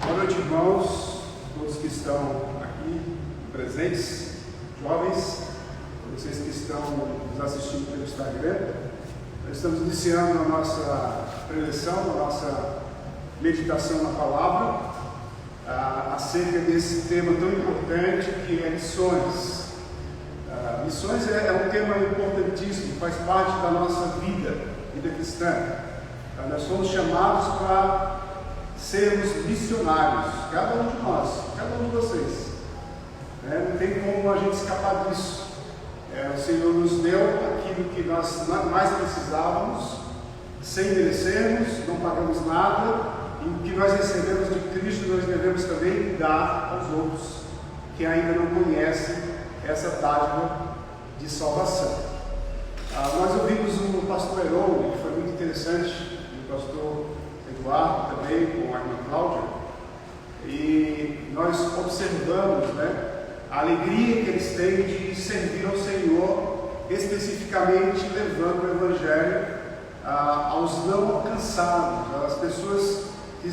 Boa noite, irmãos, todos que estão aqui presentes, jovens, vocês que estão nos assistindo pelo Instagram. Nós estamos iniciando a nossa preleção, a nossa meditação na palavra, acerca desse tema tão importante que é missões. Missões é um tema importantíssimo, faz parte da nossa vida cristã. Nós somos chamados para sermos missionários, cada um de nós, cada um de vocês. Não tem como a gente escapar disso. O Senhor nos deu aquilo que nós mais precisávamos, sem merecermos, não pagamos nada, e o que nós recebemos de Cristo nós devemos também dar aos outros que ainda não conhecem essa dádiva de salvação. Nós ouvimos o pastor Heron, que foi muito interessante, o pastor Eduardo também, com a irmã Cláudia, e nós observamos a alegria que eles têm de servir ao Senhor, especificamente levando o Evangelho aos não alcançados, às pessoas que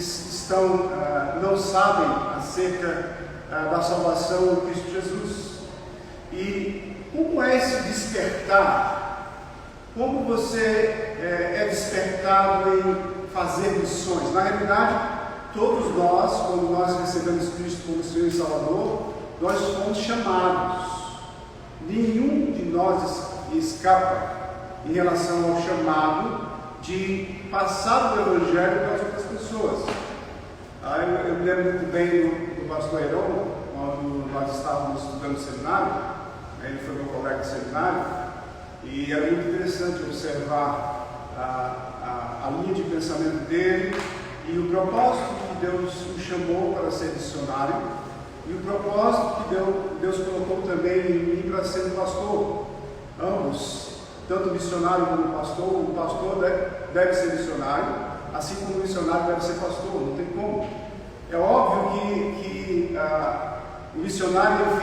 não sabem acerca da salvação em Cristo Jesus. E como é esse despertar? Como você é despertado em fazer missões? Na realidade, todos nós, quando nós recebemos Cristo como Senhor e Salvador, nós fomos chamados. Nenhum de nós escapa em relação ao chamado de passar o Evangelho para as outras pessoas. Eu me lembro muito bem do pastor Heron, quando nós estávamos estudando no seminário, ele foi meu colega de seminário, e era muito interessante observar a linha de pensamento dele e o propósito que Deus o chamou para ser missionário e o propósito que Deus colocou também em mim para ser um pastor. Ambos, tanto missionário como pastor, o pastor deve ser missionário, assim como o missionário deve ser pastor, não tem como. É óbvio que o missionário ele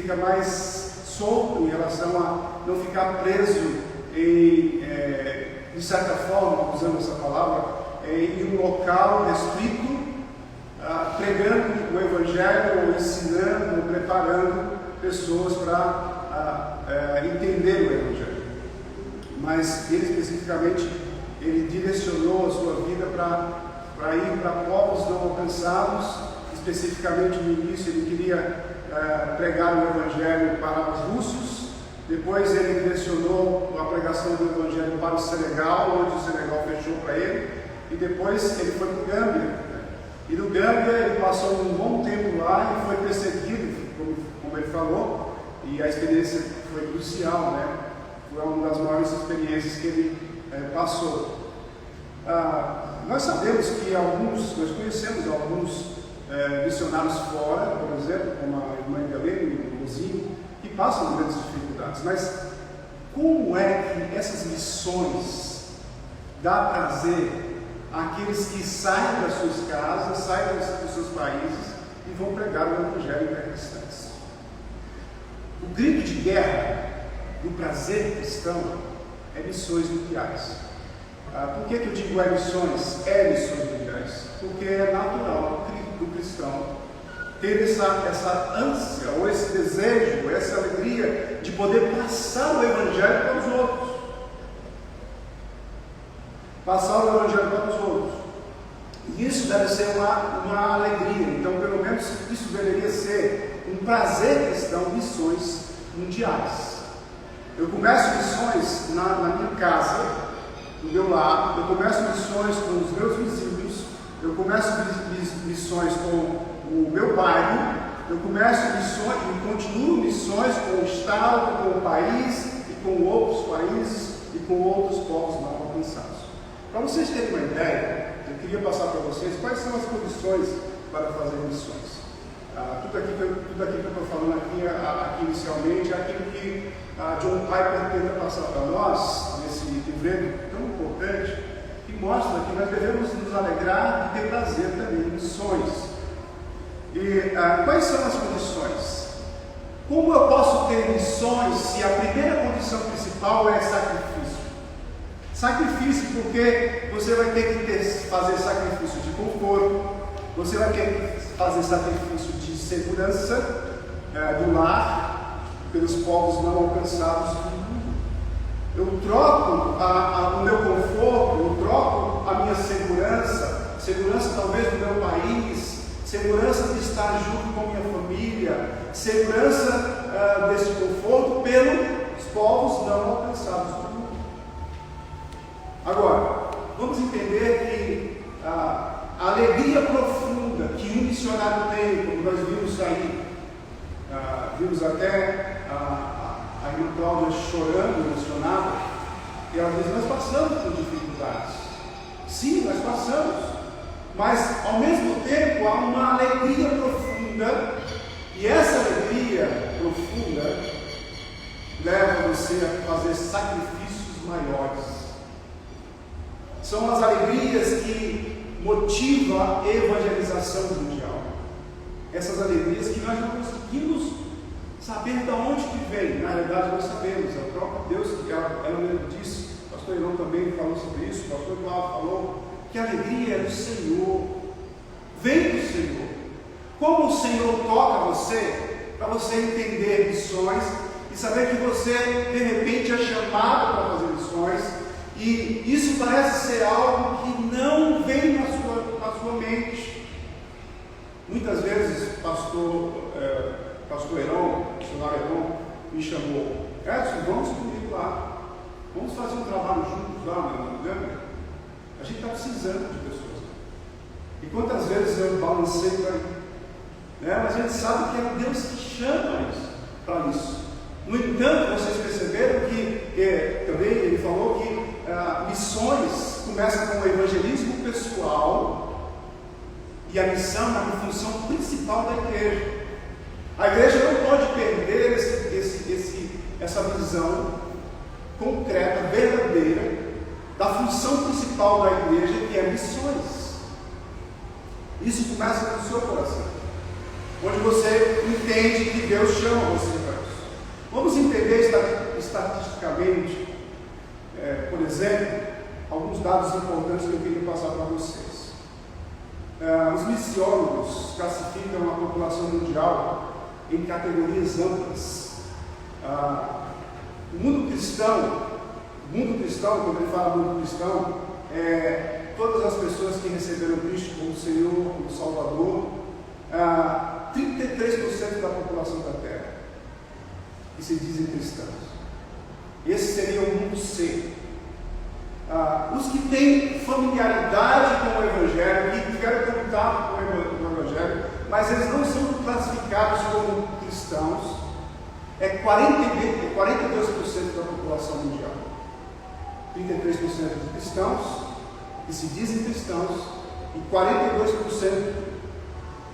fica mais solto em relação a não ficar preso de certa forma, usando essa palavra, em um local restrito, pregando o Evangelho, ou ensinando, ou preparando pessoas para entender o Evangelho. Mas ele especificamente, ele direcionou a sua vida para ir para povos não alcançados. Especificamente no início ele queria pregar o Evangelho para os russos, depois ele direcionou a pregação do Evangelho para o Senegal, onde o Senegal fechou para ele, e depois ele foi para o Gâmbia, e no Gâmbia ele passou um bom tempo lá e foi perseguido, como ele falou, e a experiência foi crucial, foi uma das maiores experiências que ele passou. Nós sabemos que nós conhecemos alguns missionários fora, por exemplo, como a irmã Helene e o Rosinho, que passam grandes dificuldades. Mas como é que essas missões dá prazer àqueles que saem das suas casas, saem dos seus países e vão pregar o Evangelho intercristãs? O grito de guerra do prazer cristão é missões mundiais. Por que eu digo missões? Missões mundiais. Porque é natural do cristão ter essa ânsia, ou esse desejo, essa alegria de poder passar o Evangelho para os outros. Passar o Evangelho para os outros. E isso deve ser uma alegria. Então, pelo menos, isso deveria ser um prazer cristão, missões mundiais. Eu começo missões na minha casa, no meu lar, eu começo missões com os meus vizinhos, eu começo missões com o meu bairro, eu começo missões e continuo missões com o Estado, com o país e com outros países e com outros povos não alcançados. Para vocês terem uma ideia, eu queria passar para vocês quais são as condições para fazer missões. Tudo aqui que eu estou falando aqui inicialmente é aquilo que John Piper tenta passar para nós nesse livro tão importante, que mostra que nós devemos nos alegrar e ter prazer também em missões. E quais são as condições? Como eu posso ter missões se a primeira condição principal é sacrifício? Sacrifício porque você vai ter que fazer sacrifício de conforto, Você vai querer fazer sacrifício de segurança do lar pelos povos não alcançados do mundo. Eu troco o meu conforto, eu troco a minha segurança talvez do meu país, segurança de estar junto com minha família, segurança desse conforto pelos povos não alcançados do mundo. Agora, vamos entender que a alegria profunda que um missionário tem, como nós vimos aí, vimos até a irmã Cláudia chorando, emocionada, e ela diz: nós passamos por dificuldades. Sim, nós passamos, mas ao mesmo tempo há uma alegria profunda, e essa alegria profunda leva você a fazer sacrifícios maiores. São as alegrias que motivam a evangelização mundial. Essas alegrias que nós não conseguimos saber de onde que vem. Na realidade nós sabemos, é o próprio Deus que ela mesmo disse. O pastor Irão também falou sobre isso, o pastor Cláudio falou que a alegria é do Senhor, vem do Senhor. Como o Senhor toca você, para você entender missões e saber que você de repente é chamado para fazer missões, e isso parece ser algo que não vem na sua mente. Muitas vezes pastor Heron, missionário Heron, me chamou: Edson, vamos comigo lá, vamos fazer um trabalho juntos lá, lembra? A gente está precisando de pessoas. E quantas vezes eu balancei para ir, mas a gente sabe que é Deus que chama para isso. No entanto, vocês perceberam que também ele falou que missões começam com o evangelismo pessoal, e a missão é a função principal da igreja. A igreja não pode perder essa visão concreta, verdadeira, da função principal da igreja, que é missões. Isso começa no seu coração, onde você entende que Deus chama você para isso. Vamos entender estatisticamente, por exemplo, alguns dados importantes que eu queria passar para vocês. Os missiólogos classificam a população mundial em categorias amplas. O mundo cristão, quando ele fala mundo cristão, é todas as pessoas que receberam Cristo como Senhor, como Salvador. 33% da população da Terra que se dizem cristãos. Esse seria o mundo C. Os que têm familiaridade com o Evangelho, que tiveram contato com o Evangelho, mas eles não são classificados como cristãos, é 42% da população mundial. 33% de cristãos, que se dizem cristãos, e 42%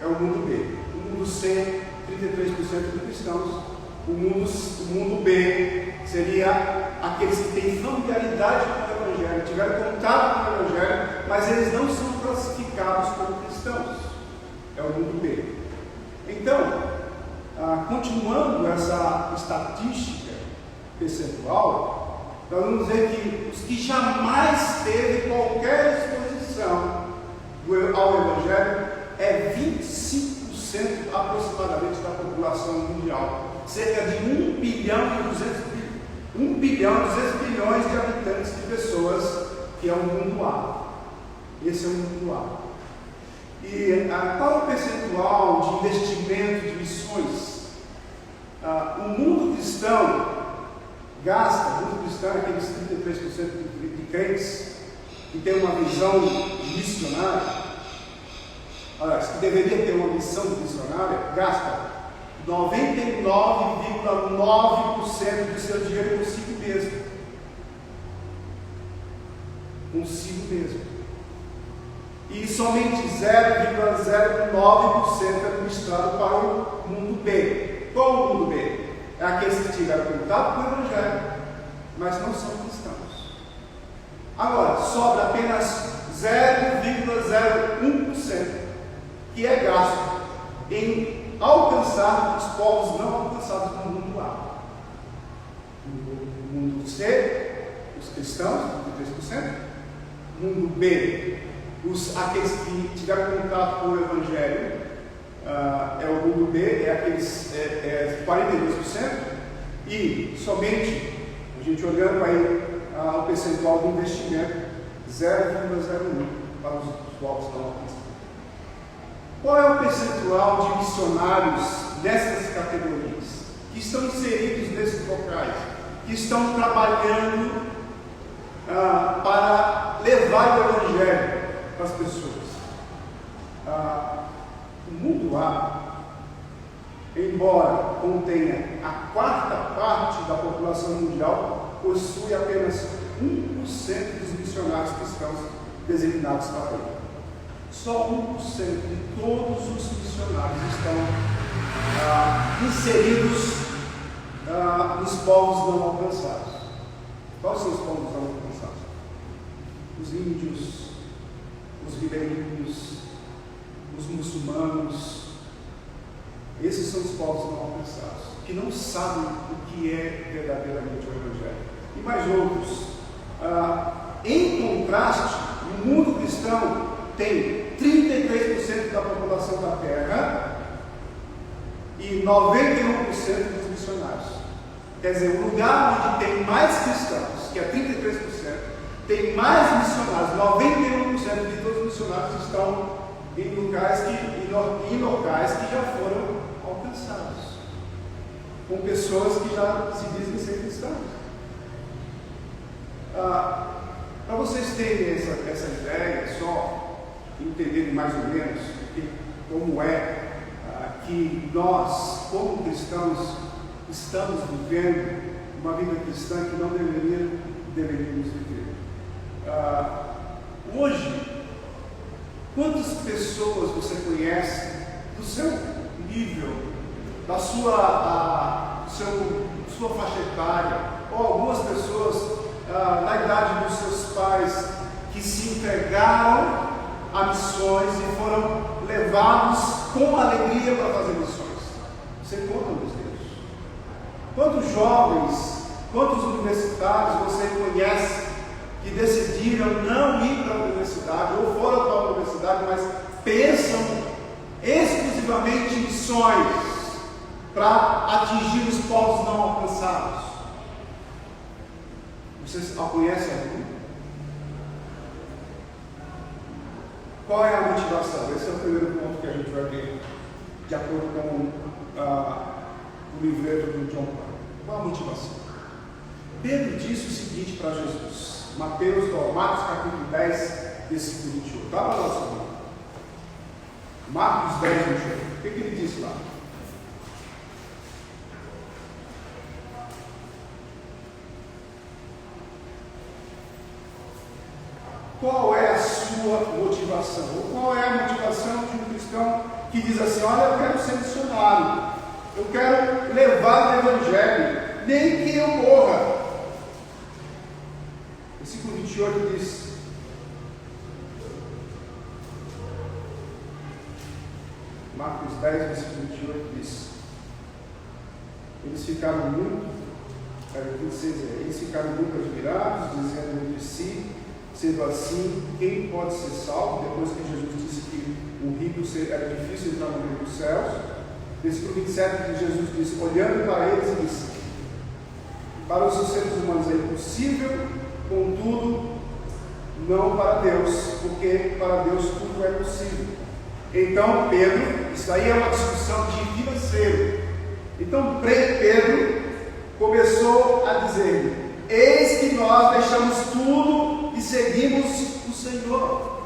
é o mundo B. O mundo C, 33% de cristãos. O mundo B seria aqueles que têm familiaridade com o Evangelho, tiveram contato com o Evangelho, mas eles não são classificados como cristãos. É o mundo B. Então, continuando essa estatística percentual, nós vamos ver que os que jamais teve qualquer exposição ao Evangelho é 25% aproximadamente da população mundial. Cerca de 1 bilhão e 200 bilhões de habitantes, de pessoas, que é o mundo A. Esse é o mundo A. E qual é o percentual de investimento de missões? O mundo cristão gasta, o mundo cristão é aqueles 33% de crentes que tem uma visão missionária, que deveria ter uma missão missionária, gasta 99,9% do seu dinheiro consigo mesmo. Consigo mesmo. E somente 0,09% é administrado para o mundo B. Qual o mundo B? É aqueles que tiveram contato com o Evangelho, mas não são cristãos. Agora, sobra apenas 0,01% que é gasto em alcançar os povos não alcançados no mundo A. No mundo C, os cristãos, 33%. Mundo B, Aqueles que tiveram contato com o Evangelho, é o grupo B, é aqueles 42%, e somente, a gente olhando aí o percentual do investimento, 0,01 para os povos não alcançados. Qual é o percentual de missionários dessas categorias, que estão inseridos nesses locais, que estão trabalhando para levar o Evangelho para as pessoas? O mundo árabe, embora contenha a quarta parte da população mundial, possui apenas 1% dos missionários cristãos designados para ele. Só 1% de todos os missionários estão inseridos nos povos não alcançados. Quais são os povos não alcançados? Os índios, os ribeirinhos, os muçulmanos. Esses são os povos não alcançados, que não sabem o que é verdadeiramente o Evangelho. E mais outros. Em contraste, o mundo cristão tem 33% da população da Terra e 91% dos missionários. Quer dizer, o lugar onde tem mais cristãos, que é 33%, tem mais missionários. 91% de todos os missionários estão em locais que já foram alcançados, com pessoas que já se dizem ser cristãos. Para vocês terem essa ideia, só entenderem mais ou menos como é que nós, como cristãos, estamos vivendo uma vida cristã que não deveríamos viver. Hoje, quantas pessoas você conhece do seu nível, da sua faixa etária, ou algumas pessoas na idade dos seus pais que se entregaram a missões e foram levados com alegria para fazer missões? Você conta nos dedos. Quantos jovens, quantos universitários você conhece que decidiram não ir para a universidade ou foram para a universidade, mas pensam exclusivamente em missões para atingir os povos não alcançados? Vocês conhecem algum? Qual é a motivação? Esse é o primeiro ponto que a gente vai ver, de acordo com o livreto do John Paul. Qual a motivação? Pedro disse o seguinte para Jesus, Marcos capítulo 10, versículo 28. Está lá no nosso livro. Marcos 10, 28. O que ele disse lá? Qual é a sua motivação? Ou qual é a motivação de um cristão que diz assim: olha, eu quero ser missionário, eu quero levar o Evangelho, nem que eu morra. Versículo 28 diz: Marcos 10, versículo 28 diz: eles ficaram muito admirados, dizendo entre si: sendo assim, quem pode ser salvo? Depois que Jesus disse que o rico era difícil entrar no reino dos céus. Versículo 27, que Jesus disse, olhando para eles, e disse: para os seres humanos é impossível, contudo, não para Deus, porque para Deus tudo é possível. Então Pedro, isso aí é uma discussão de financeiro. Então Pedro começou a dizer: eis que nós deixamos tudo e seguimos o Senhor.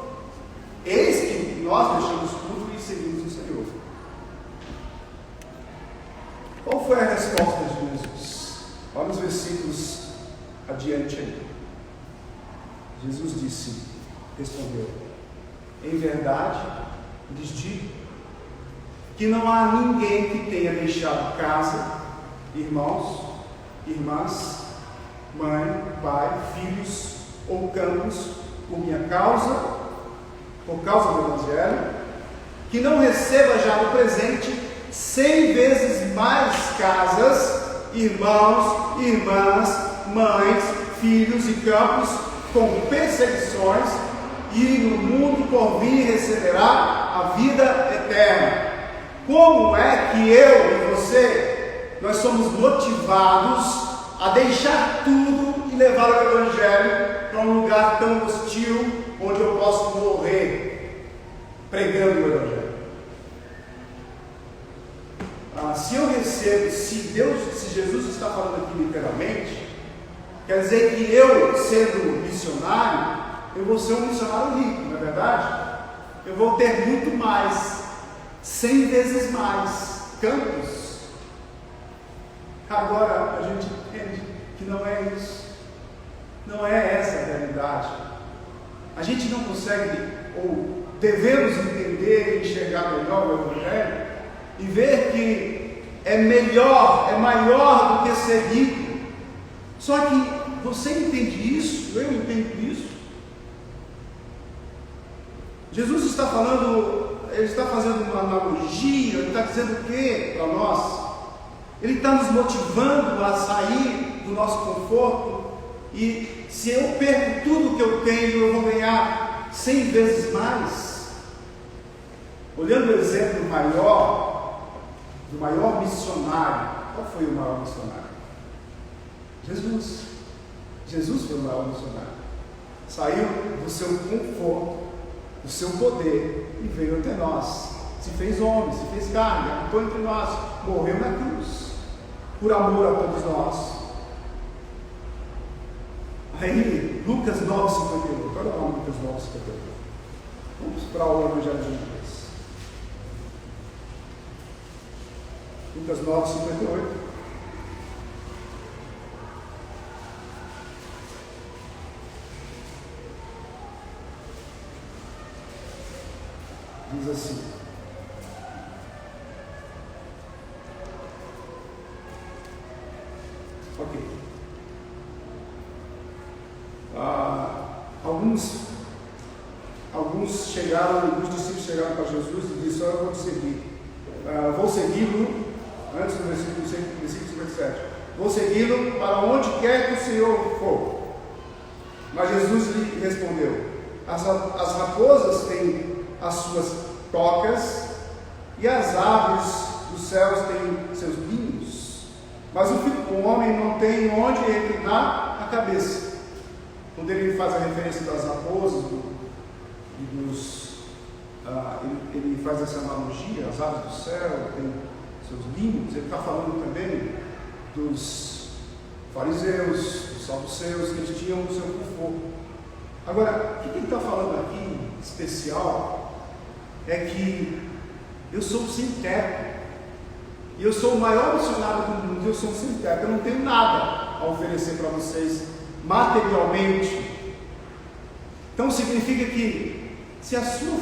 Eis que nós deixamos tudo e seguimos o Senhor. Qual foi a resposta de Jesus? Olha os versículos adiante aí. Jesus respondeu: em verdade lhes digo que não há ninguém que tenha deixado casa, irmãos, irmãs, mãe, pai, filhos ou campos por minha causa, por causa do Evangelho, que não receba já no presente 100 vezes mais casas, irmãos, irmãs, mães, filhos e campos, com perseguições, e no mundo por vir receberá a vida eterna. Como é que eu e você, nós somos motivados a deixar tudo e levar o Evangelho para um lugar tão hostil, onde eu posso morrer pregando o Evangelho? Se Jesus está falando aqui literalmente, quer dizer que eu, sendo missionário, eu vou ser um missionário rico, não é verdade? Eu vou ter muito mais, 100 vezes mais campos. Agora a gente entende que não é isso, não é essa a realidade. A gente não consegue, ou devemos entender e enxergar melhor o Evangelho e ver que é melhor, é maior do que ser rico. Só que você entende isso, eu entendo isso. Jesus está falando, ele está fazendo uma analogia, ele está dizendo o que para nós? Ele está nos motivando a sair do nosso conforto, e se eu perco tudo que eu tenho, eu vou ganhar 100 vezes mais. Olhando o exemplo maior, do maior missionário, qual foi o maior missionário? Jesus. Jesus foi o maior missionário. Saiu do seu conforto, do seu poder, e veio até nós. Se fez homem, se fez carne, habitou entre nós, morreu na cruz, por amor a todos nós. Aí, Lucas 9,58. Olha lá, Lucas 9,58. Vamos para o Evangelho de Lucas. Lucas 9,58. Diz assim: ok. Alguns discípulos chegaram para Jesus e disseram: eu vou te seguir. Vou segui-lo, antes do versículo 57. Vou segui-lo para onde quer que o Senhor for. Mas Jesus lhe respondeu: as raposas têm as suas tocas, e as aves dos céus têm seus ninhos, mas o filho do homem não tem onde reclinar a cabeça. Quando ele faz a referência das raposas, ele faz essa analogia: as aves do céu têm seus ninhos. Ele está falando também dos fariseus, dos saduceus, que eles tinham o seu conforto. Agora, o que ele está falando aqui, especial, é que eu sou sem teto, e eu sou o maior missionário do mundo, eu sou sem teto, eu não tenho nada a oferecer para vocês materialmente. Então significa que se a sua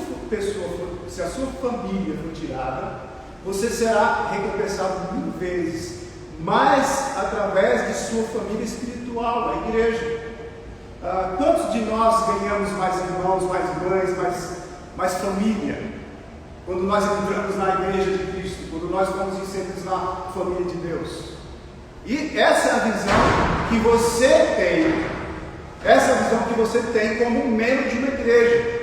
família for tirada, você será recompensado 1000 vezes, mas através de sua família espiritual, a igreja. Quantos de nós ganhamos mais irmãos, mais mães, mais família, quando nós entramos na igreja de Cristo, quando nós fomos inseridos na família de Deus? E essa é a visão que você tem como membro de uma igreja.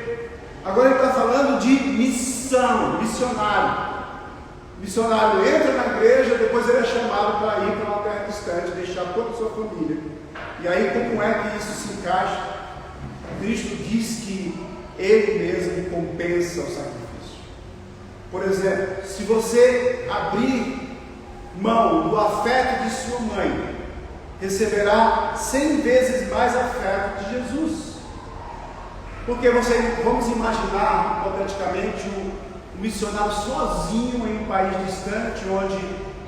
Agora ele está falando de missão, missionário. O missionário entra na igreja, depois ele é chamado para ir para uma terra distante, deixar toda a sua família. E aí, como é que isso se encaixa? Cristo diz que Ele mesmo compensa o sacrifício. Por exemplo, se você abrir mão do afeto de sua mãe, receberá 100 vezes mais afeto de Jesus. Porque vamos imaginar, hipoteticamente, um missionário sozinho em um país distante, onde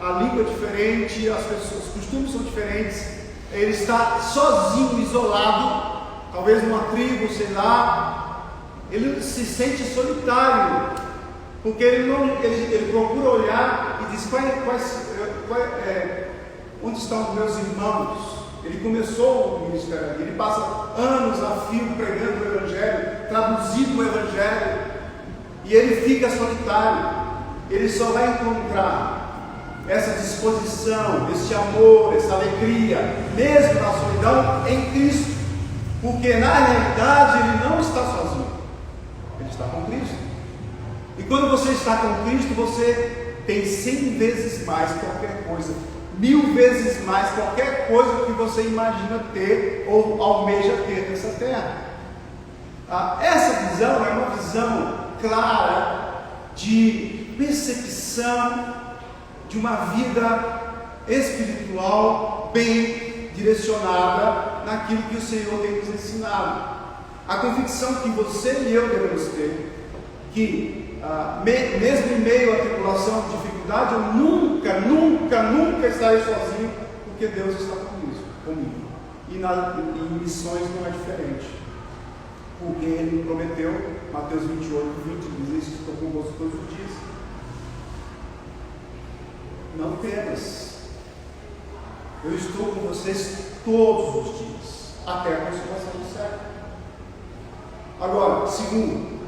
a língua é diferente, os costumes são diferentes. Ele está sozinho, isolado, talvez numa tribo, sei lá. Ele se sente solitário, porque ele procura olhar e diz: onde estão os meus irmãos? Ele começou o ministério ali, ele passa anos a fio pregando o Evangelho, traduzindo o Evangelho, e ele fica solitário. Ele só vai encontrar essa disposição, esse amor, essa alegria, mesmo na solidão, em Cristo, porque na realidade ele não está sozinho. Ele está com Cristo. E quando você está com Cristo, você tem 100 vezes mais qualquer coisa, 1000 vezes mais qualquer coisa que você imagina ter ou almeja ter nessa terra. Essa visão é uma visão clara de percepção de uma vida espiritual bem direcionada naquilo que o Senhor tem nos ensinado. A convicção que você e eu devemos ter, que mesmo em meio à tribulação, dificuldade, eu nunca estarei sozinho, porque Deus está comigo. E em missões não é diferente, porque Ele prometeu, Mateus 28:20 diz isso: estou convosco todos os dias. Não temas, eu estou com vocês todos os dias, até a consumação do século. Agora, segundo,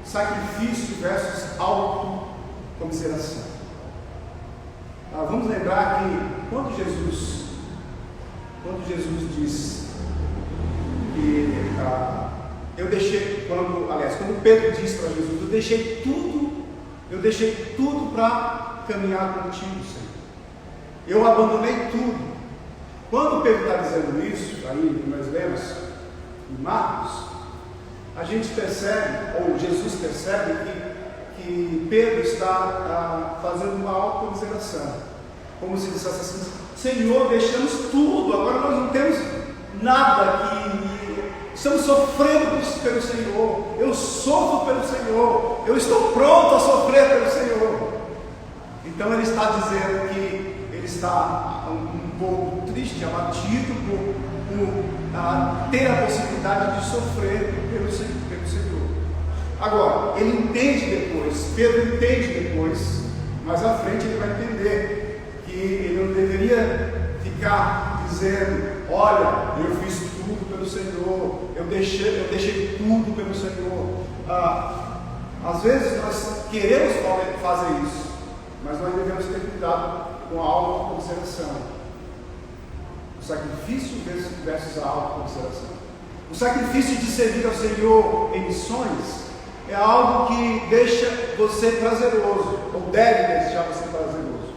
sacrifício versus autocomiseração. Vamos lembrar que quando Jesus diz que quando Pedro diz para Jesus: eu deixei tudo para caminhar contigo, Senhor. Eu abandonei tudo. Quando Pedro está dizendo isso, aí nós lemos em Marcos, a gente percebe, ou Jesus percebe, que Pedro está fazendo uma autocomiseração, como se dissesse assim: Senhor, deixamos tudo, agora nós não temos nada aqui, estamos sofrendo pelo Senhor, eu sofro pelo Senhor, eu estou pronto a sofrer pelo Senhor. Então ele está dizendo que ele está um pouco triste, abatido por ter a possibilidade de sofrer pelo Senhor. Agora, ele entende depois, Pedro entende depois, mas à frente ele vai entender que ele não deveria ficar dizendo: olha, eu fiz tudo pelo Senhor, eu deixei tudo pelo Senhor. Às vezes nós queremos fazer isso, mas nós devemos ter cuidado com a autoconsideração. O sacrifício versus a autoconsideração. O sacrifício de servir ao Senhor em missões é algo que deixa você prazeroso, ou deve deixar você prazeroso.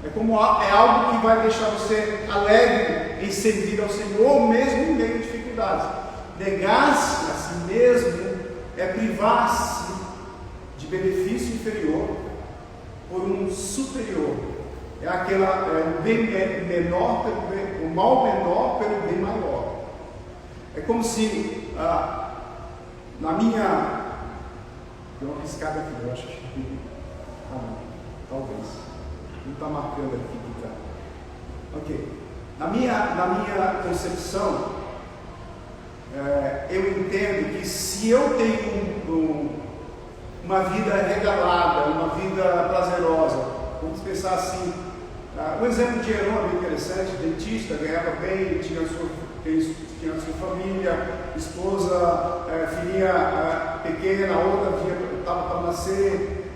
É algo que vai deixar você alegre em servir ao Senhor, mesmo em meio a dificuldades. Negar-se a si mesmo é privar-se de benefício inferior por um superior. O mal menor pelo bem maior. É como se na minha... Deu uma piscada aqui, eu acho que... talvez. Não está marcando aqui, então. Ok. Na minha concepção, eu entendo que se eu tenho uma vida regalada, uma vida prazerosa, vamos pensar assim, um exemplo de Heron é bem interessante: dentista, ganhava bem, tinha a sua família, esposa, filhinha pequena, a outra estava para nascer,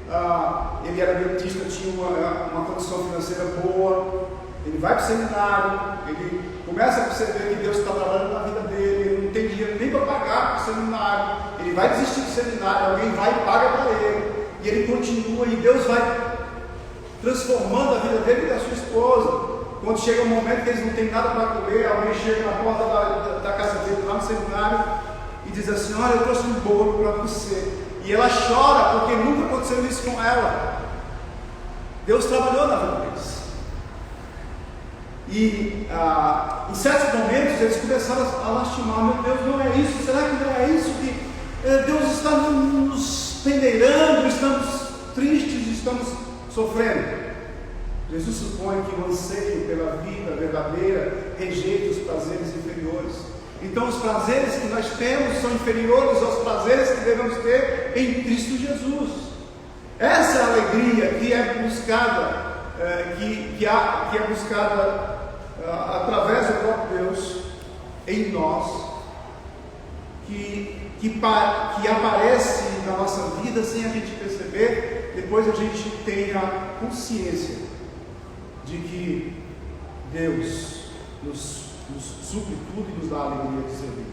ele era dentista, tinha uma condição financeira boa. Ele vai para o seminário, ele começa a perceber que Deus está trabalhando na vida dele, ele não tem dinheiro nem para pagar para o seminário, ele vai desistir do seminário, alguém vai e paga para ele, e ele continua, e Deus vai transformando a vida dele e da sua esposa. Quando chega um momento que eles não têm nada para comer, alguém chega na porta da casa dele, lá no seminário, e diz assim: olha, eu trouxe um bolo para você. E ela chora, porque nunca aconteceu isso com ela. Deus trabalhou na vida deles. E em certos momentos eles começaram a lastimar: meu Deus, não é isso? Será que não é isso que Deus está nos peneirando? Estamos tristes, estamos sofrendo. Jesus supõe que o anseio pela vida verdadeira rejeita os prazeres inferiores. Então os prazeres que nós temos são inferiores aos prazeres que devemos ter em Cristo Jesus. Essa é a alegria que é buscada, que é buscada através do próprio Deus em nós, que aparece na nossa vida sem a gente perceber. Depois a gente tem a consciência de que Deus nos supre tudo e nos dá a alegria de servir.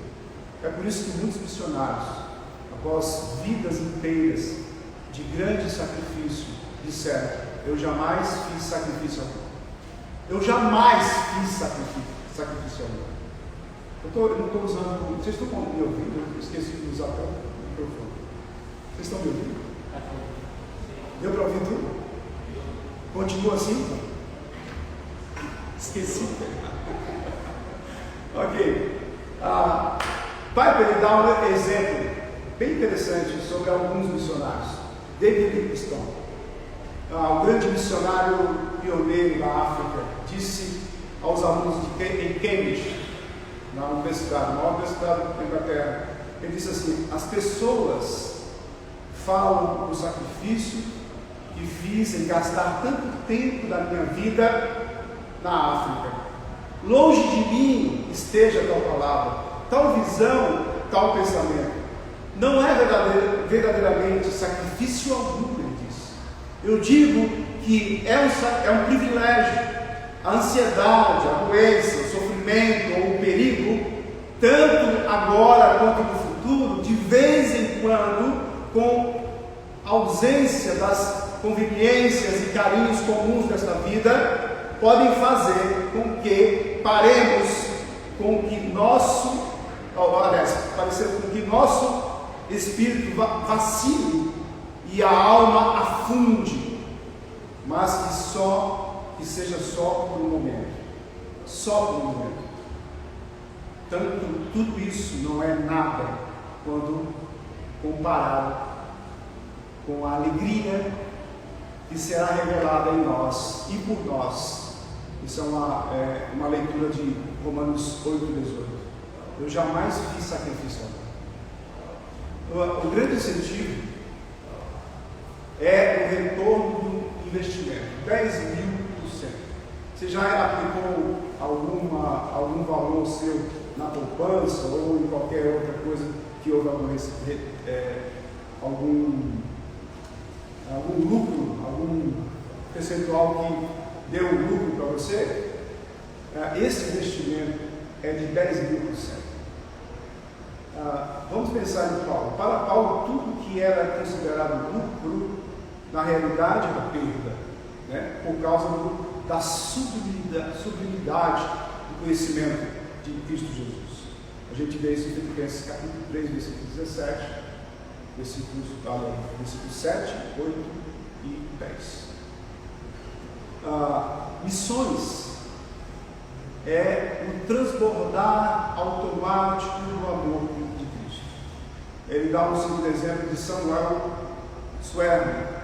É por isso que muitos missionários, a após vidas inteiras de grande sacrifício, disseram: eu jamais fiz sacrifício algum. Eu jamais fiz sacrifício algum. Eu não estou usando. Vocês estão me ouvindo? Eu esqueci de usar até o microfone. Vocês estão me ouvindo? Deu para ouvir tudo? Continua assim? Esqueci. Ok. Piper dá um exemplo bem interessante sobre alguns missionários. David Livingstone, o grande missionário pioneiro na África, disse aos alunos em Cambridge, na universidade, maior universidade da Inglaterra, ele disse assim: as pessoas falam do sacrifício que fiz em gastar tanto tempo da minha vida na África. Longe de mim esteja tal palavra, tal visão, tal pensamento. Não é verdadeiramente sacrifício algum, ele diz. Eu digo que é um privilégio. A ansiedade, a doença, o sofrimento ou o perigo, tanto agora quanto no futuro, de vez em quando, com ausência das conveniências e carinhos comuns desta vida, podem fazer com que paremos com que nosso espírito vacile e a alma afunde, mas que seja só por um momento, só por um momento. Tudo isso não é nada quando comparado com a alegria que será revelada em nós e por nós. Isso é uma leitura de Romanos 8:18. Eu jamais fiz sacrifício algum. O grande incentivo é o retorno do investimento, 10.000%. Você já aplicou algum valor seu na poupança ou em qualquer outra coisa que houve algum lucro, algum percentual que deu lucro para você? Esse investimento é de 10.000%. Vamos pensar em Paulo. Para Paulo, tudo que era considerado lucro, na realidade era perda, né? Por causa da sublimidade do conhecimento de Cristo Jesus. A gente vê isso em Filipenses capítulo 3, versículo 17, versículos 7, 8 e 10. Missões é o transbordar automático do amor de Cristo. Ele dá um segundo exemplo de Samuel Zwemer.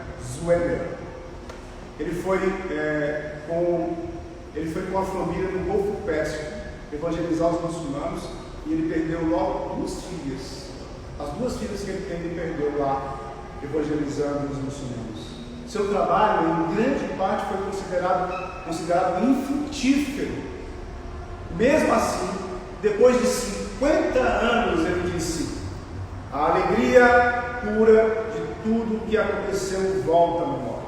Ele foi com a família no Golfo Pérsico evangelizar os muçulmanos e ele perdeu logo 2 filhas. As 2 filhas que ele tem, ele perdeu lá evangelizando os muçulmanos. Seu trabalho, em grande parte, foi considerado infrutífero. Mesmo assim, depois de 50 anos, ele disse: a alegria pura de tudo que aconteceu volta à memória.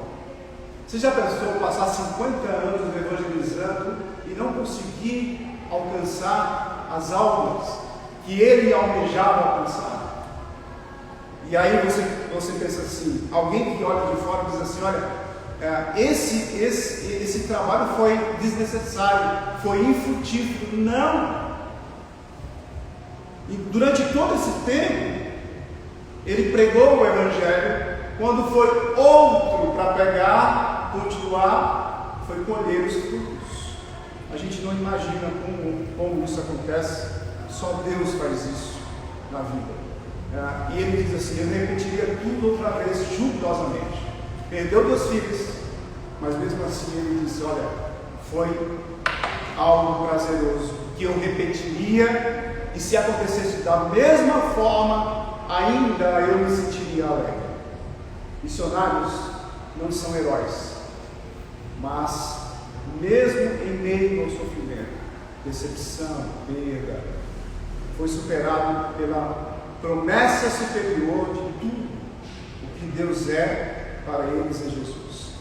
Você já pensou passar 50 anos evangelizando e não conseguir alcançar as almas que ele almejava alcançar? E aí você pensa assim, alguém que olha de fora diz assim: olha, esse trabalho foi desnecessário, foi infrutífero. Não! E durante todo esse tempo, ele pregou o Evangelho. Quando foi outro para pegar, continuar, foi colher os frutos. A gente não imagina como isso acontece, só Deus faz isso na vida. E ele diz assim: eu repetiria tudo outra vez, jubilosamente. Perdeu 2 filhos, mas mesmo assim ele disse: olha, foi algo prazeroso, que eu repetiria, e se acontecesse da mesma forma, ainda eu me sentiria alegre. Missionários não são heróis, mas mesmo em meio ao sofrimento, decepção, perda, foi superado pela promessa superior de tudo o que Deus é para eles em Jesus.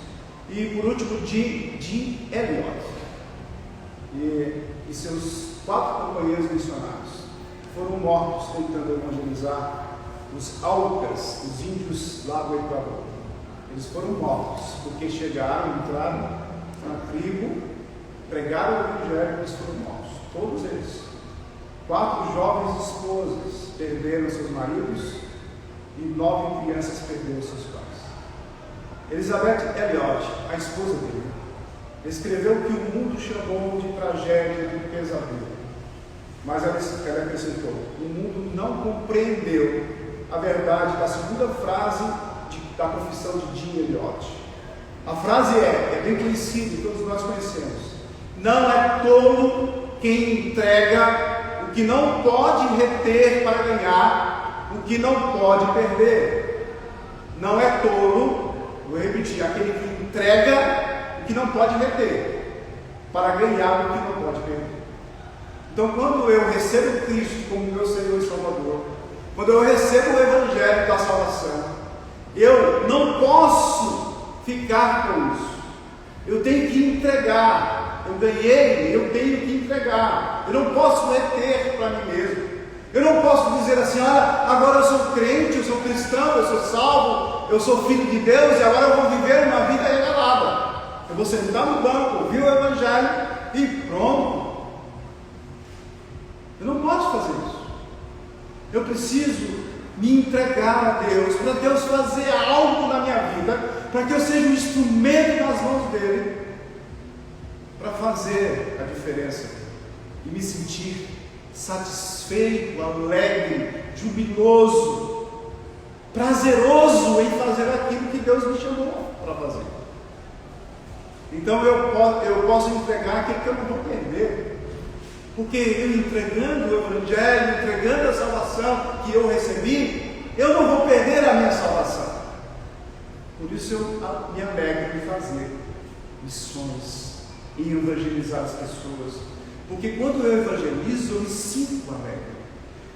E por último, Jim Elliot e seus 4 companheiros missionários foram mortos tentando evangelizar os Aucas, os índios lá do Equador. Eles foram mortos porque chegaram, entraram na tribo, pregaram o evangelho e eles foram mortos. Todos eles. 4 jovens esposas perderam seus maridos e 9 crianças perderam seus pais. Elizabeth Elliot, a esposa dele, escreveu que o mundo chamou de tragédia, de pesadelo. Mas ela acrescentou: o mundo não compreendeu a verdade da segunda frase da profissão de Jim Elliot. A frase é bem conhecida, todos nós conhecemos: não é tolo quem entrega o que não pode reter para ganhar o que não pode perder. Não é tolo, vou repetir, aquele que entrega o que não pode reter para ganhar o que não pode perder. Então, quando eu recebo Cristo como meu Senhor e Salvador, quando eu recebo o Evangelho da salvação, eu não posso ficar com isso. Eu tenho que entregar. Eu ganhei, eu tenho que entregar. Eu não posso reter para mim mesmo. Eu não posso dizer assim: agora eu sou crente, eu sou cristão, eu sou salvo, eu sou filho de Deus e agora eu vou viver uma vida revelada. Eu vou sentar no banco, ouvir o Evangelho e pronto. Eu não posso fazer isso. Eu preciso me entregar a Deus, para Deus fazer algo na minha vida, para que eu seja um instrumento nas mãos dele, para fazer a diferença e me sentir satisfeito, alegre, jubiloso, prazeroso em fazer aquilo que Deus me chamou para fazer. Então eu posso entregar aquilo que eu não vou perder. Porque eu entregando o Evangelho, entregando a salvação que eu recebi, eu não vou perder a minha salvação. Por isso eu me alegro em fazer missões, em evangelizar as pessoas. Porque quando eu evangelizo, eu me sinto alegre.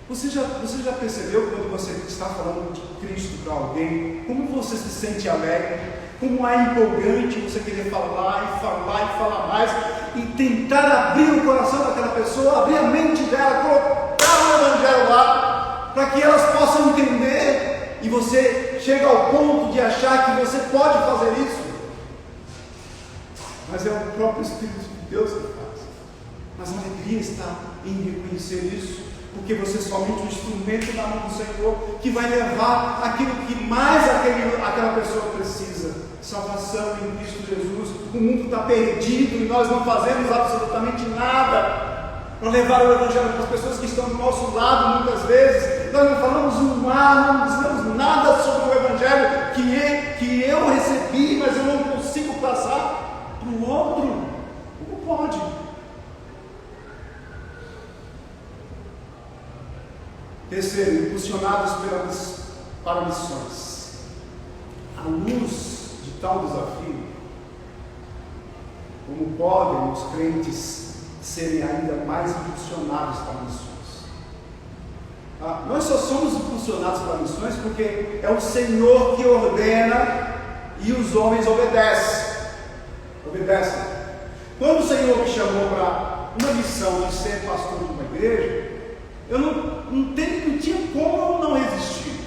Você já percebeu quando você está falando de Cristo para alguém, como você se sente alegre? Como é empolgante você querer falar e falar e falar mais e tentar abrir o coração daquela pessoa, abrir a mente dela, colocar o Evangelho lá, para que elas possam entender, e você chega ao ponto de achar que você pode fazer isso. Mas é o próprio Espírito de Deus que faz. Mas a alegria está em reconhecer isso, porque você é somente um instrumento na mão do Senhor que vai levar aquilo que mais aquela pessoa precisa. Salvação em Cristo Jesus. O mundo está perdido e nós não fazemos absolutamente nada para levar o Evangelho para as pessoas que estão do nosso lado. Muitas vezes nós não falamos não dizemos nada sobre o Evangelho que eu recebi, mas eu não consigo passar para o outro. Como pode? Terceiro, impulsionados para missões. À luz de tal desafio, como podem os crentes serem ainda mais impulsionados para missões? Nós só somos impulsionados para missões porque é o Senhor que ordena e os homens obedecem. Quando o Senhor me chamou para uma missão de ser pastor de uma igreja, eu não tinha como eu não resistir.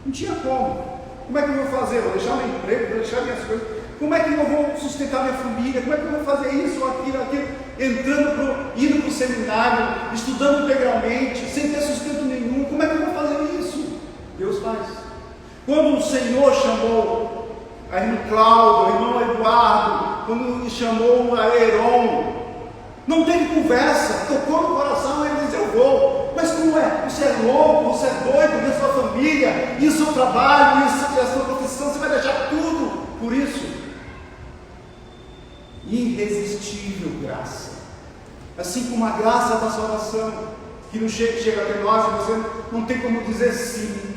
Não tinha como. Como é que eu vou fazer? Vou deixar meu emprego, vou deixar minhas coisas. Como é que eu vou sustentar minha família? Como é que eu vou fazer isso, aquilo? Indo para o seminário, estudando integralmente, sem ter sustento nenhum. Como é que eu vou fazer isso? Deus faz. Quando o Senhor chamou a irmã Cláudia, o irmão Eduardo, quando chamou a Heron, não teve conversa, tocou no coração e ele disse: eu vou. Mas como é? Você é louco, você é doido, e a sua família, e o seu trabalho, e a sua profissão, você vai deixar tudo por isso? Irresistível graça. Assim como a graça da salvação, que não chega até nós e você não tem como dizer sim.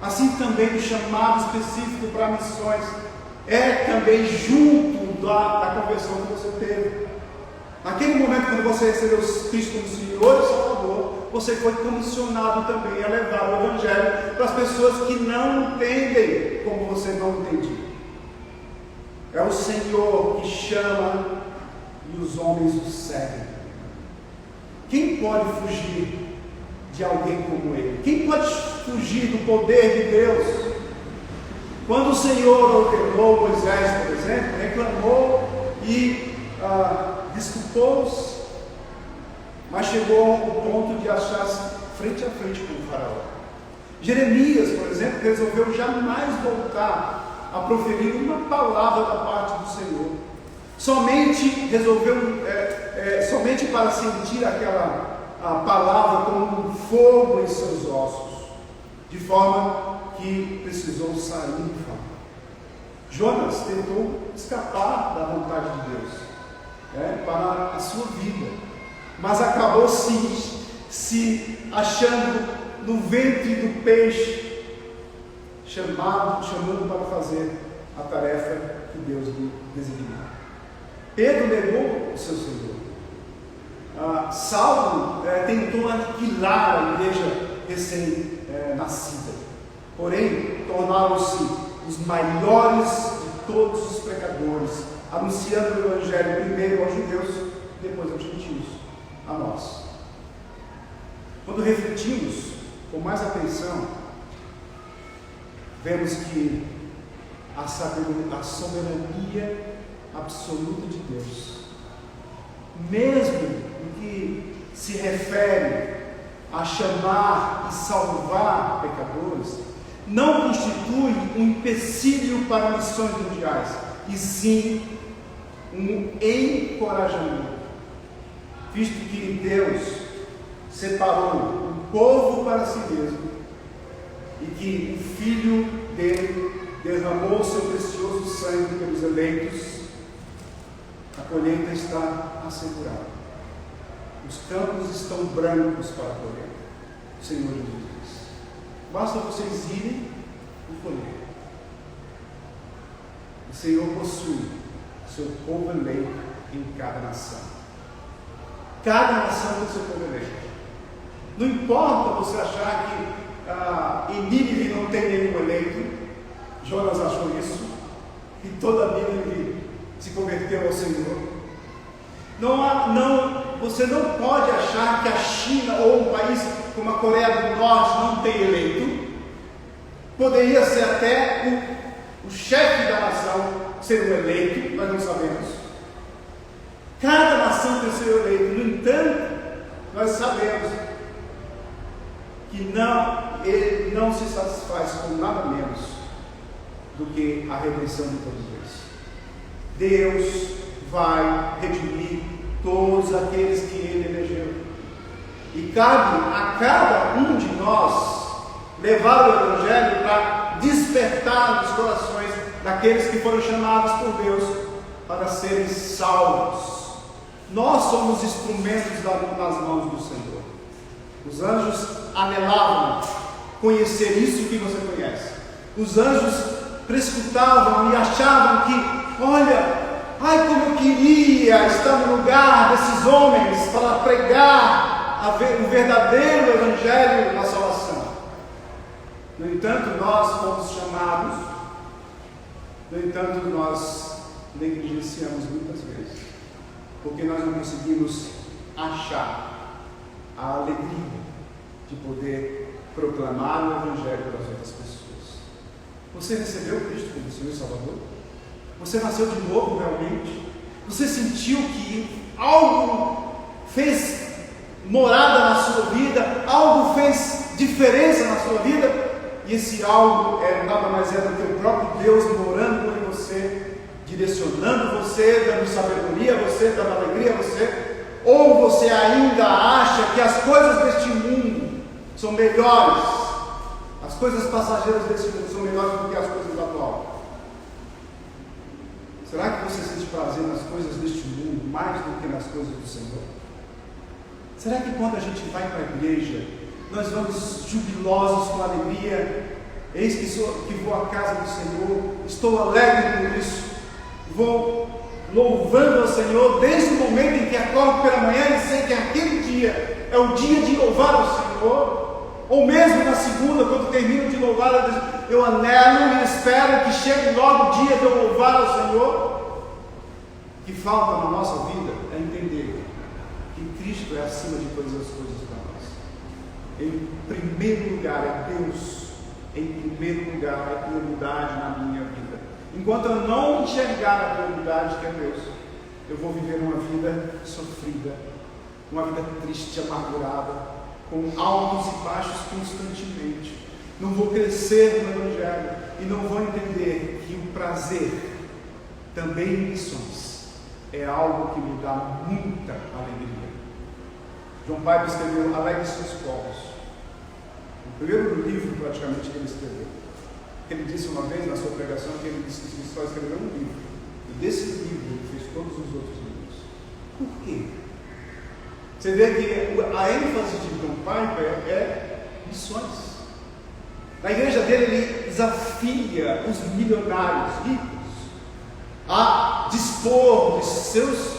Assim também o chamado específico para missões é também junto da conversão que você teve. Naquele momento, quando você recebeu Cristo como Senhor e Salvador, você foi comissionado também a levar o Evangelho para as pessoas que não entendem como você não entendia. É o Senhor que chama e os homens o seguem. Quem pode fugir de alguém como ele? Quem pode fugir do poder de Deus. Quando o Senhor ordenou Moisés, por exemplo, reclamou e desculpou-se, mas chegou ao ponto de achar-se frente a frente com o faraó. Jeremias, por exemplo, resolveu jamais voltar a proferir uma palavra da parte do Senhor. Somente para sentir aquela palavra como um fogo em seus ossos, de forma que precisou sair de fora. Jonas tentou escapar da vontade de Deus para a sua vida, mas acabou se achando no ventre do peixe, chamando para fazer a tarefa que Deus lhe designou. Pedro negou o seu Senhor. Saulo tentou aniquilar a igreja recém-nascida, porém tornaram-se os maiores de todos os pecadores, anunciando o Evangelho primeiro aos judeus, depois aos gentios, a nós. Quando refletimos com mais atenção, vemos que a soberania absoluta de Deus, mesmo no que se refere a chamar e salvar pecadores, não constitui um empecilho para missões mundiais, e sim um encorajamento, visto que Deus separou um povo para si mesmo e que o Filho dele derramou seu precioso sangue pelos eleitos. A colheita está assegurada. Os campos estão brancos para a colheita. O Senhor diz: basta vocês irem e colher. O Senhor possui seu povo eleito em cada nação. Cada nação tem seu povo eleito. Não importa você achar que em Nínive não tem nenhum eleito. Jonas achou isso, e toda a Nínive se converteu ao Senhor. Você não pode achar que a China ou um país como a Coreia do Norte não tem eleito. Poderia ser até o chefe da nação ser um eleito, nós não sabemos. Cada nação tem seu eleito. No entanto, nós sabemos que ele não se satisfaz com nada menos do que a redenção de todos eles. Deus vai redimir todos aqueles que Ele elegeu, e cabe a cada um de nós levar o Evangelho para despertar nos corações daqueles que foram chamados por Deus para serem salvos. Nós somos instrumentos nas mãos do Senhor. Os anjos anelavam conhecer isso que você conhece. Os anjos prescutavam e achavam que, olha, como eu queria estar no lugar desses homens para pregar o verdadeiro Evangelho da salvação. No entanto, nós fomos chamados, nós negligenciamos muitas vezes, porque nós não conseguimos achar a alegria de poder proclamar o Evangelho para as outras pessoas. Você recebeu Cristo como Senhor e Salvador? Você nasceu de novo realmente? Você sentiu que algo fez morada na sua vida? Algo fez diferença na sua vida? E esse algo nada mais é do que o próprio Deus morando em você, direcionando você, dando sabedoria a você, dando alegria a você? Ou você ainda acha que as coisas deste mundo são melhores? As coisas passageiras desse mundo são melhores do que as coisas do atual? Será que você sente prazer nas coisas deste mundo mais do que nas coisas do Senhor? Será que quando a gente vai para a igreja, nós vamos jubilosos com alegria? Eis que vou à casa do Senhor, estou alegre por isso, vou louvando ao Senhor desde o momento em que acordo pela manhã e sei que aquele dia é o dia de louvar ao Senhor. Ou mesmo na segunda, quando termino de louvar, eu anelo e espero que chegue logo o dia de eu louvar ao Senhor. O que falta na nossa vida é entender que Cristo é acima de todas as coisas para nós. Em primeiro lugar é Deus. Em primeiro lugar é prioridade na minha vida. Enquanto eu não enxergar a prioridade que é Deus, eu vou viver uma vida sofrida, uma vida triste, amargurada, com altos e baixos constantemente. Não vou crescer no Evangelho e não vou entender que o prazer, também em missões, é algo que me dá muita alegria. John Piper escreveu Alegre Seus Povos, o primeiro livro praticamente que ele escreveu. Ele disse uma vez na sua pregação que ele disse que só escreveu um livro, e desse livro ele fez todos os outros livros. Por quê? Você vê que a ênfase de John Piper é missões. Na igreja dele, ele desafia os milionários ricos a dispor de seus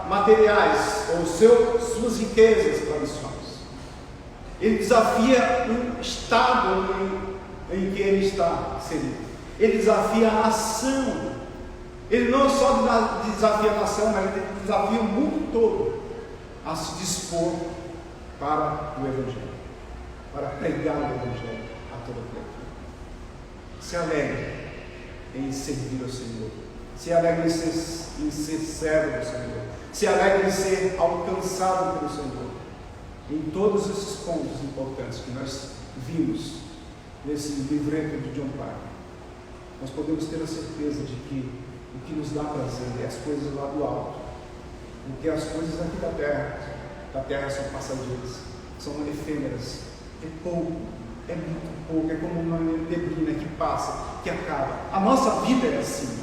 materiais ou suas riquezas para missões. Ele desafia o estado em que ele está inserido. Ele desafia a nação. Ele não só desafia a nação, mas ele desafia o mundo todo a se dispor para o Evangelho, para pregar o Evangelho a toda criatura. Se alegre em servir ao Senhor. Se alegre em ser servo do Senhor. Se alegre em ser alcançado pelo Senhor. Em todos esses pontos importantes que nós vimos nesse livreto de John Piper, nós podemos ter a certeza de que o que nos dá prazer é as coisas lá do alto, porque as coisas aqui da terra são passageiras, são efêmeras, é pouco, é muito pouco, é como uma neblina que passa, que acaba. A nossa vida é assim.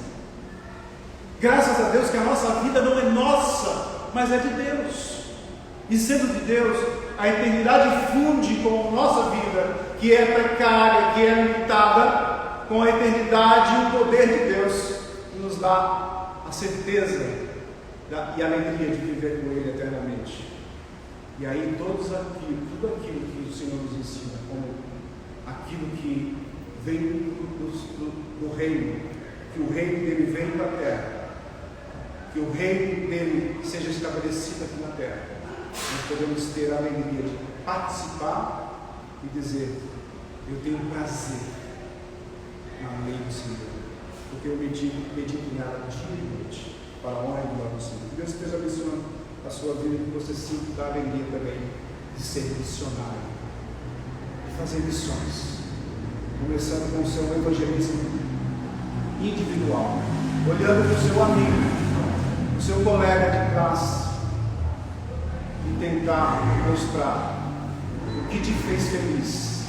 Graças a Deus que a nossa vida não é nossa, mas é de Deus. E sendo de Deus, a eternidade funde com a nossa vida, que é precária, que é limitada, com a eternidade e o poder de Deus, que nos dá a certeza e a alegria de viver com Ele eternamente. E aí tudo aquilo que o Senhor nos ensina, como aquilo que vem do reino, que o reino dele vem para a terra, que o reino dele seja estabelecido aqui na terra, nós podemos ter a alegria de participar e dizer: eu tenho prazer na lei do Senhor, porque eu medito nela dia e noite, para a honra e glória do Senhor. Que Deus esteja abençoando a sua vida, que você sinta a alegria também de ser missionário, de fazer missões, começando com o seu evangelismo individual, olhando para o seu amigo, o seu colega de classe, e tentar mostrar o que te fez feliz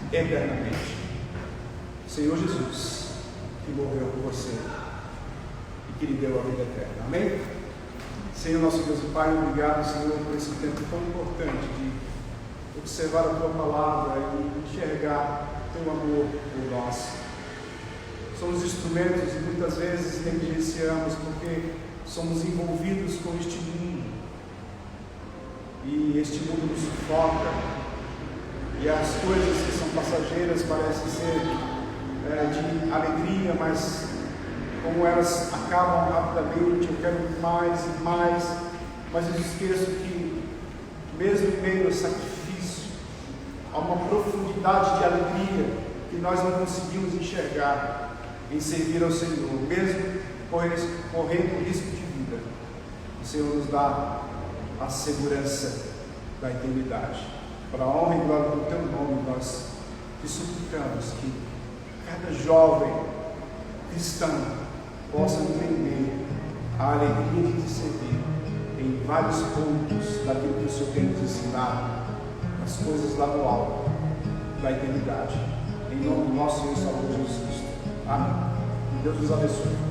eternamente. Senhor Jesus, que morreu por você e que lhe deu a vida eterna. Amém? Senhor nosso Deus e Pai, obrigado, Senhor, por esse tempo tão importante de observar a Tua Palavra e enxergar Teu amor por nós. Somos instrumentos e muitas vezes negligenciamos porque somos envolvidos com este mundo. E este mundo nos sufoca, e as coisas que são passageiras parecem ser de alegria, mas como elas acabam rapidamente, eu quero mais e mais, mas eu esqueço que mesmo em meio ao sacrifício, há uma profundidade de alegria que nós não conseguimos enxergar em servir ao Senhor, mesmo correndo risco de vida. O Senhor nos dá a segurança da eternidade. Para a honra e glória do Teu nome, nós te suplicamos que cada jovem cristão possa entender a alegria de te servir em vários pontos daquilo que o Senhor tem nos ensinado, as coisas lá no alto da eternidade. Em nome do nosso Senhor e Salvador Jesus Cristo. Amém. Que Deus nos abençoe.